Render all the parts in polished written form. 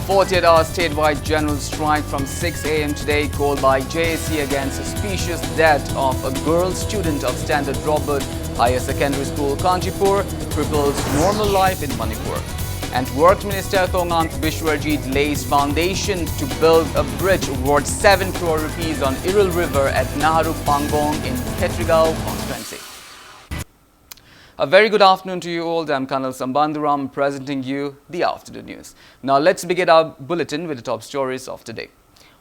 40th hour statewide general strike from 6 a.m. today called by JSC against suspicious death of a girl student of Standard Robert Higher Secondary School, Kanchipur, cripples normal life in Manipur. And Works Minister Thongam Bishwarjit lays foundation to build a bridge worth 7 crore rupees on Iril River at Naharu Pangong in Khetrigao constituency. A very good afternoon to you all. I'm Colonel Sambandhuram presenting you the afternoon news. Now let's begin our bulletin with the top stories of today.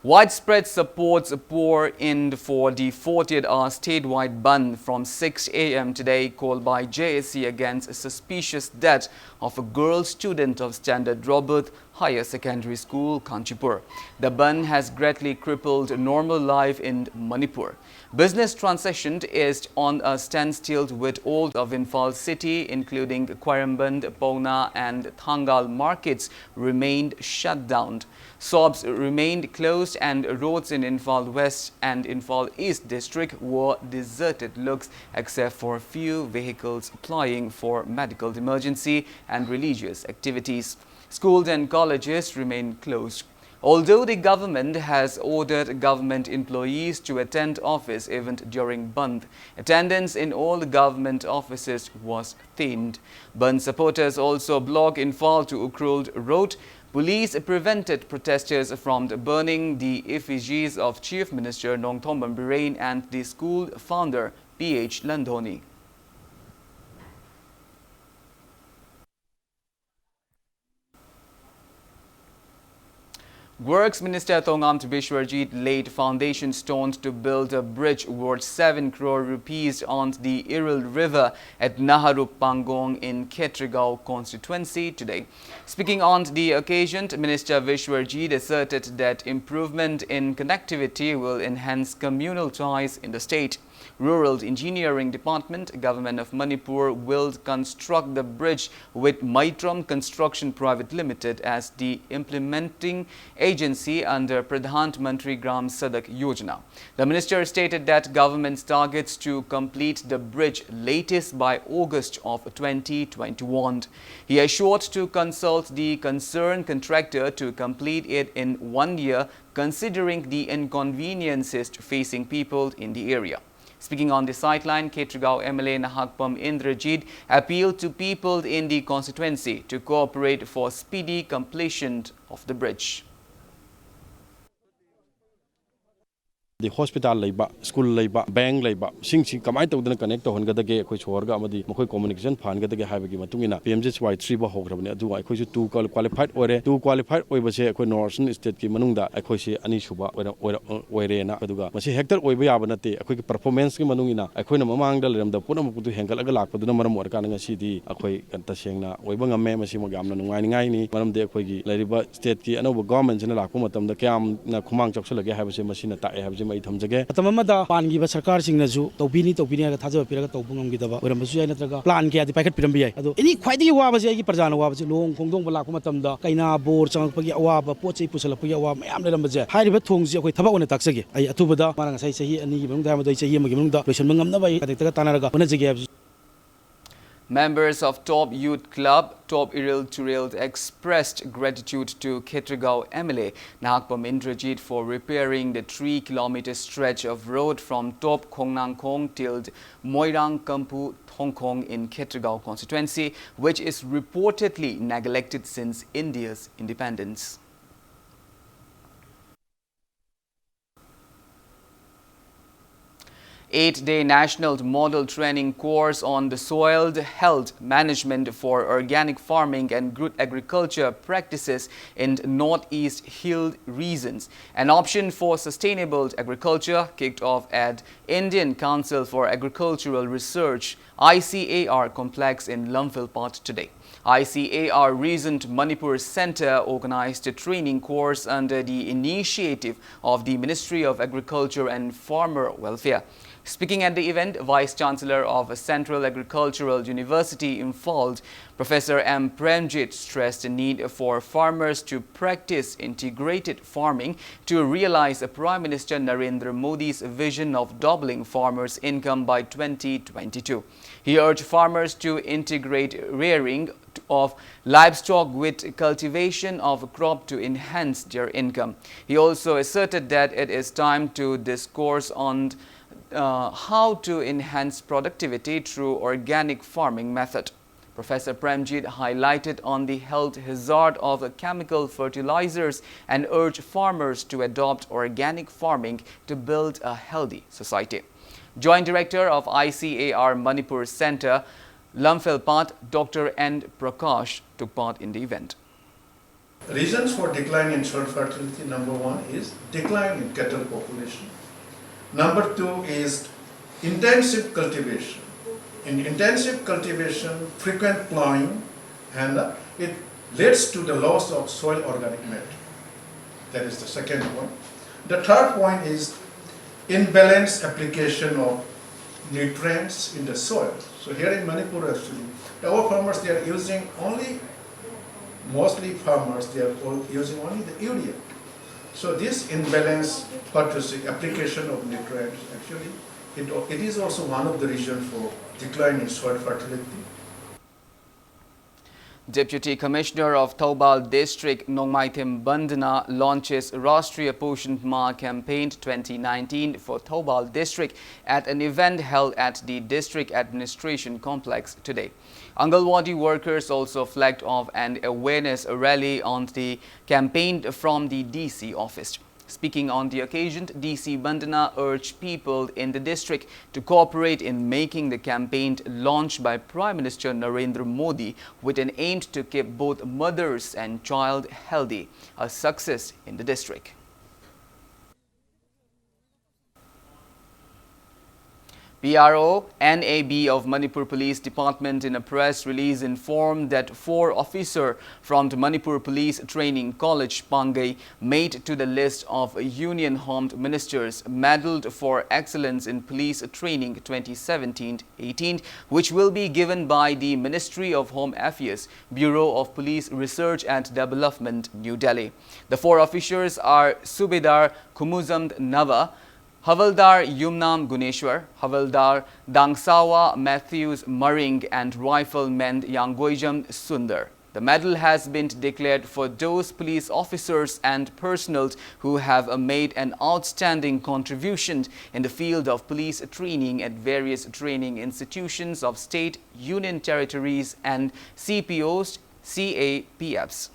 Widespread supports pour in for the 40th hour statewide ban from 6 a.m. today called by JSC against a suspicious death of a girl student of Standard Robert Higher Secondary School, Kanchipur. The ban has greatly crippled normal life in Manipur. Business transaction is on a standstill with all of Imphal city, including Quaramband, Pauna and Thangal markets remained shut down. Shops remained closed and roads in Imphal West and Imphal East district were deserted looks except for few vehicles plying for medical emergency and religious activities. Schools and colleges remain closed. Although the government has ordered government employees to attend office even during Bandh, attendance in all government offices was thinned. Bandh supporters also blocked Imphal to Ukhrul Road. Police prevented protesters from burning the effigies of Chief Minister Nongthombam Birain and the school founder P.H. Landhoni. Works Minister Thongam Bishwarjit laid foundation stones to build a bridge worth 7 crore rupees on the Iril River at Naharu Pangong in Khetrigao constituency today. Speaking on the occasion, Minister Bishwarjit asserted that improvement in connectivity will enhance communal ties in the state. Rural Engineering Department, Government of Manipur will construct the bridge with Maitram Construction Private Limited as the implementing agency under Pradhan Mantri Gram Sadak Yojana. The minister stated that government targets to complete the bridge latest by August of 2021. He assured to consult the concerned contractor to complete it in 1 year, considering the inconveniences facing people in the area. Speaking on the sideline, Khetrigao MLA Nahakpam Indrajit appealed to people in the constituency to cooperate for speedy completion of the bridge. The hospital labor, school labor, bank labor, sing kamai to connect to Hongada, Kochorga, Moko communication, Pangada, Havagi Matungina, PMJ 3 Bahograbana, do I could two qualified or 2 qualified over Northern State Manunda, I could say Anishuba or Rena Paduga. Masi Hector Oyabanate, a quick performance Manungina, I couldn't among the Punam to Hangalak, but the number more Kananga City, a quick Tashena, Webanga Masimagam, Wani, one of the Quigi, Ladiba State, and over governments in the Lakumatam, the Cam, Kumang Choksola, have a machine attack. Tamamada Pangi Sarkar Singnazu, Tobini, Tazo Pira, Tobungam Gidava, or Musuanatraga, Plan Kia, the packet Pirambi. Any quite the Wabazi Pazano was long, Kongdong Balakumatam, Kaina, Board, Sanpagi Awaba, Pochi Pusalapuya, Amlamazia, High Batungs, Tabon Taxi, Atubada, Marangasi, and even Damada, Yamagunda, Rushamangam Navai, Tanaga, Onazigabs. Members of Top Youth Club, Top Iril Turil expressed gratitude to Khetrigao MLA Nahakpam Indrajit for repairing the 3-kilometer stretch of road from Top Khongnangkhong till Moirang Kampu Thongkhong in Khetrigao constituency, which is reportedly neglected since India's independence. 8-day national model training course on the soil health management for organic farming and good agriculture practices in Northeast Hill regions. An option for sustainable agriculture kicked off at Indian Council for Agricultural Research ICAR complex in Lumphilpat today. ICAR Region Manipur Center organized a training course under the initiative of the Ministry of Agriculture and Farmer Welfare. Speaking at the event, Vice Chancellor of Central Agricultural University Imphal, Professor M. Premjit stressed the need for farmers to practice integrated farming to realize Prime Minister Narendra Modi's vision of doubling farmers' income by 2022. He urged farmers to integrate rearing, of livestock with cultivation of a crop to enhance their income. He also asserted that it is time to discourse on how to enhance productivity through organic farming method. Professor Premjit highlighted on the health hazard of chemical fertilizers and urged farmers to adopt organic farming to build a healthy society. Joint Director of ICAR Manipur Center, Lamphilpat, Dr. N. Prakash, took part in the event. Reasons for decline in soil fertility, number one is decline in cattle population. Number two is intensive cultivation. In intensive cultivation, frequent plowing, and it leads to the loss of soil organic matter. That is the second point. The third point is imbalanced application of nutrients in the soil. So here in Manipur actually, our farmers, they are using mostly farmers, they are using only the urea. So this imbalanced application of nutrients actually, it is also one of the reasons for decline in soil fertility. Deputy Commissioner of Thoubal District Nongmaithim Bandana launches Rashtriya Poshan Ma Campaign 2019 for Thoubal District at an event held at the District Administration Complex today. Angalwadi workers also flagged off an awareness rally on the campaign from the DC office. Speaking on the occasion, DC Bandana urged people in the district to cooperate in making the campaign launched by Prime Minister Narendra Modi with an aim to keep both mothers and child healthy, a success in the district. PRO NAB of Manipur Police Department in a press release informed that 4 officers from the Manipur Police Training College Pangai made to the list of Union Homed Ministers medaled for excellence in police training 2017-18, which will be given by the Ministry of Home Affairs, Bureau of Police Research and Development, New Delhi. The 4 officers are Subedar Kumuzamd Nava, Havaldar Yumnam Guneshwar, Havaldar Dangsawa Matthews Maring and Rifleman Yangoijam Sundar. The medal has been declared for those police officers and personnel who have made an outstanding contribution in the field of police training at various training institutions of state, union territories and CPOs, CAPFs.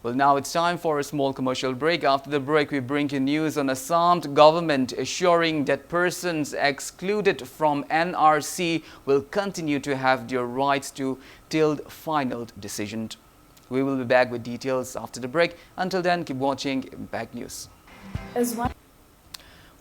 Well, now it's time for a small commercial break. After the break, we bring you news on Assam government assuring that persons excluded from NRC will continue to have their rights to till final decision. We will be back with details after the break. Until then, keep watching Impact News.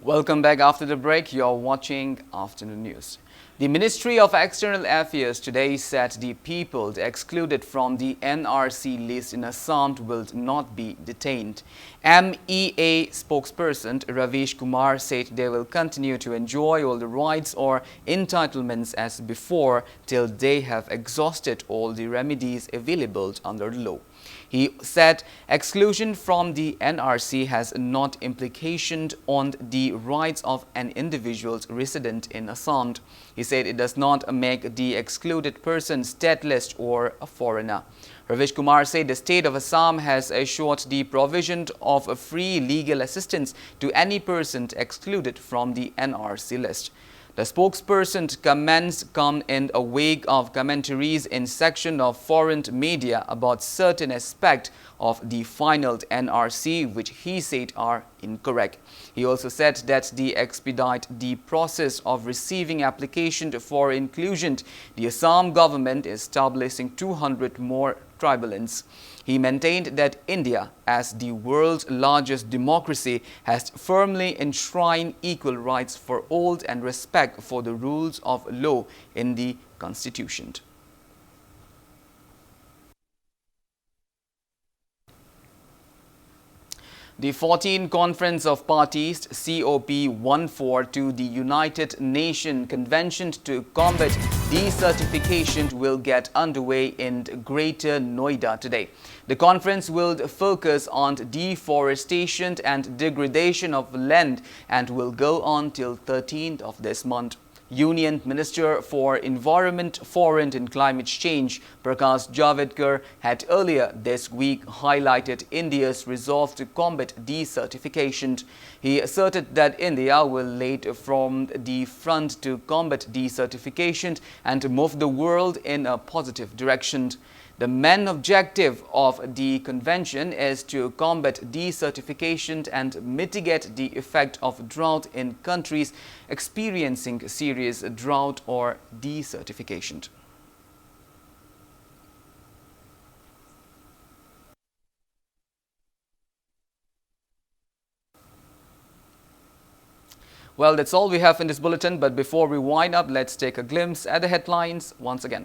Welcome back after the break. You're watching Afternoon News. The Ministry of External Affairs today said the people excluded from the NRC list in Assam will not be detained. MEA spokesperson Ravish Kumar said they will continue to enjoy all the rights or entitlements as before till they have exhausted all the remedies available under the law. He said exclusion from the NRC has not implication on the rights of an individual resident in Assam. He said it does not make the excluded person stateless or a foreigner. Ravish Kumar said the state of Assam has assured the provision of a free legal assistance to any person excluded from the NRC list. The spokesperson's comments come in a wake of commentaries in section of foreign media about certain aspects of the final NRC which he said are incorrect. He also said that they expedite the process of receiving application for inclusion. The Assam government is establishing 200 more tribunals. He maintained that India, as the world's largest democracy, has firmly enshrined equal rights for all and respect for the rules of law in the Constitution. The 14th Conference of Parties COP14 to the United Nations Convention to Combat Desertification will get underway in Greater Noida today. The conference will focus on deforestation and degradation of land and will go on till 13th of this month. Union Minister for Environment, Foreign and Climate Change, Prakash Javadekar, had earlier this week highlighted India's resolve to combat desertification. He asserted that India will lead from the front to combat desertification and move the world in a positive direction. The main objective of the convention is to combat desertification and mitigate the effect of drought in countries experiencing serious drought or desertification. Well, that's all we have in this bulletin, but before we wind up, let's take a glimpse at the headlines once again.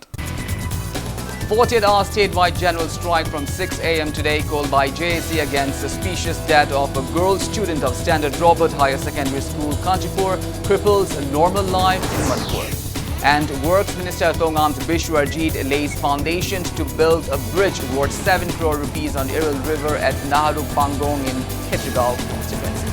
48-hour statewide general strike from 6 a.m. today called by JSC against suspicious death of a girl student of Standard Robert Higher Secondary School, Kanchipur, cripples a normal life in Manipur. And Works Minister Tongam Bishwarjit lays foundations to build a bridge worth 7 crore rupees on Iril River at Naharu Pangong in Khetragaon constituency.